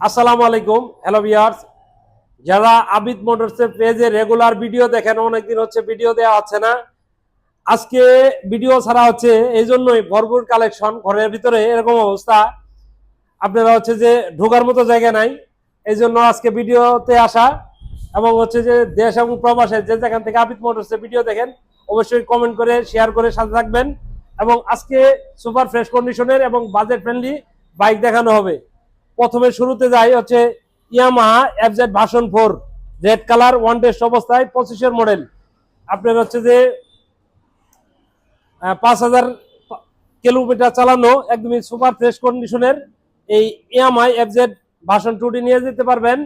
আসসালামু আলাইকুম, hello viewers. যারা আবিদ মোটরসের পেজে রেগুলার ভিডিও দেখেন, অনেকদিন হচ্ছে ভিডিও দেওয়া হচ্ছে না। আজকে ভিডিও ছাড়া হচ্ছে এই জন্যই, ভরপুর কালেকশন, ঘরের ভিতরে এরকম অবস্থা, আপনারা হচ্ছে যে ঢোকার মতো জায়গা নাই। এই জন্য আজকে ভিডিওতে আসা, এবং হচ্ছে যে দেশ এবং প্রবাসে যে যেখান থেকে আবিদ মোটরসের ভিডিও দেখেন অবশ্যই কমেন্ট করে শেয়ার করে সাথে থাকবেন। এবং আজকে সুপার ফ্রেশ কন্ডিশনের এবং বাজেট ফ্রেন্ডলি বাইক দেখানো হবে। প্রথমে শুরুতে যাই হচ্ছে Yamaha FZ version 4, red colour, one test অবস্থায়, 25-এর মডেল। আপনার হচ্ছে যে 5,000 কিলোমিটার চালানো, একদমই সুপার ফ্রেশ কন্ডিশনের এই ইয়ামাহা এফজেড ভার্সন 2টি নিয়ে যেতে পারবেন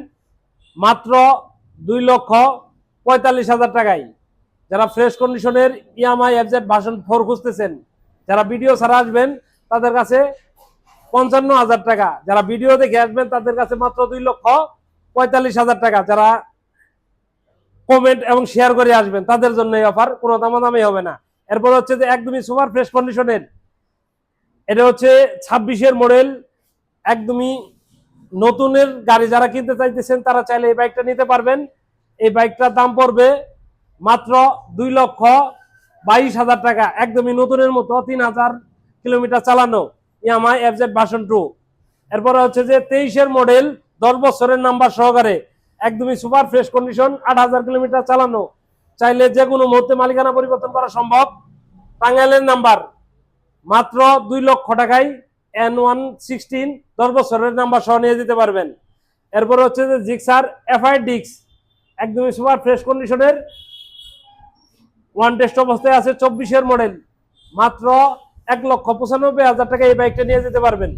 মাত্র 2,45,000 টাকায়। যারা ফ্রেশ কন্ডিশনের ইয়ামাহা এফজেড ভার্সন 4 খুঁজতেছেন, যারা ভিডিও ছাড়া আসবেন তাদের কাছে 55,000 টাকা, যারা ভিডিও দেখে আসবেন তাদের কাছে মাত্র 2,45,000 টাকা। যারা কমেন্ট এবং শেয়ার করে আসবেন তাদের জন্য এই অফার, কোনো দামাদামি হবে না। এরপর হচ্ছে যে একদমই সুপার ফ্রেশ কন্ডিশনের, এটা হচ্ছে 26-এর মডেল, একদমই নতুনের গাড়ি। যারা কিনতে চাইতেছেন তারা চাইলে এই বাইকটা নিতে পারবেন। এই বাইকটার দাম পড়বে মাত্র 2,22,000 টাকা, একদমই নতুনের মতো, 3,000 কিলোমিটার চালানো ইয়ামাহা এফজেড ভার্সন 2। এরপরে হচ্ছে যে 23-এর মডেল, 10 বছরের নাম্বার সহকারে, একদমই সুপার ফ্রেশ কন্ডিশন, 8,000 কিলোমিটার চালানো। চাইলে যে কোনো মুহূর্তে মালিকানা পরিবর্তন করা সম্ভব। টাঙ্গাইলের নাম্বার, মাত্র 2 লক্ষ টাকায় N116 10 বছরের নাম্বার সহ নিয়ে যেতে পারবেন। এরপর হচ্ছে যে জিক্সার এফআই ডিক্স, একদমই সুপার ফ্রেশ কন্ডিশনের, ওয়ান টেস্ট অবস্থায় আছে, 24-এর মডেল, মাত্র 1,95,000 টাকা এই বাইকটা নিয়ে যেতে পারবেন।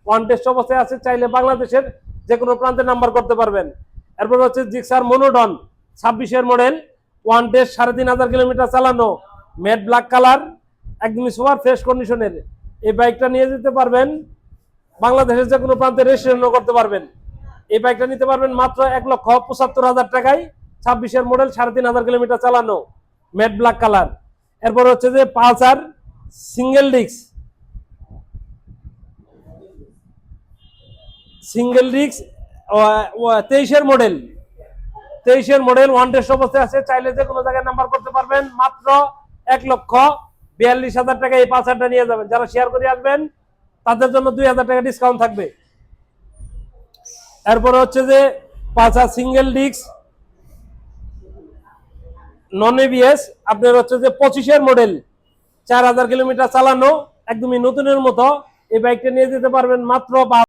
ওয়ান টেস্ট অবস্থায় আছে, চাইলে বাংলাদেশের যে কোনো প্রান্তে নাম্বার করতে পারবেন। এরপর হচ্ছে Gixxer মনোডন, 26-এর model, one test, 3,500 kilometre চালানো, ম্যাট ব্ল্যাক কালার, একদমই সুপার ফ্রেশ কন্ডিশনের। এই বাইকটা নিয়ে যেতে পারবেন বাংলাদেশের যে কোনো প্রান্তে, রেজিস্ট্রেশনও করতে পারবেন। এই বাইকটা নিতে পারবেন মাত্র 1,75,000 টাকায়, 26-এর মডেল, 3,500 কিলোমিটার চালানো, ম্যাট ব্ল্যাক কালার। এরপর হচ্ছে যে পালসার সিঙ্গেল ডিস্ক, 23-এর মডেল, 23-এর মডেল, ওয়ান টেস্ট অবস্থায় আছে, চাইলে যে কোনো জায়গায় নাম্বার করতে পারবেন। মাত্র 1,42,000 টাকা এই পালসারটা নিয়ে যাবেন। যারা শেয়ার করে আসবেন তাদের জন্য 2,000 টাকা ডিসকাউন্ট থাকবে। এরপরে হচ্ছে যে Pulsar single disk non ABS, আপনার হচ্ছে যে 25-এর মডেল, 4,000 কিলোমিটার চালানো, একদমই নতুনের মতো। এই বাইকটা নিয়ে যেতে পারবেন মাত্র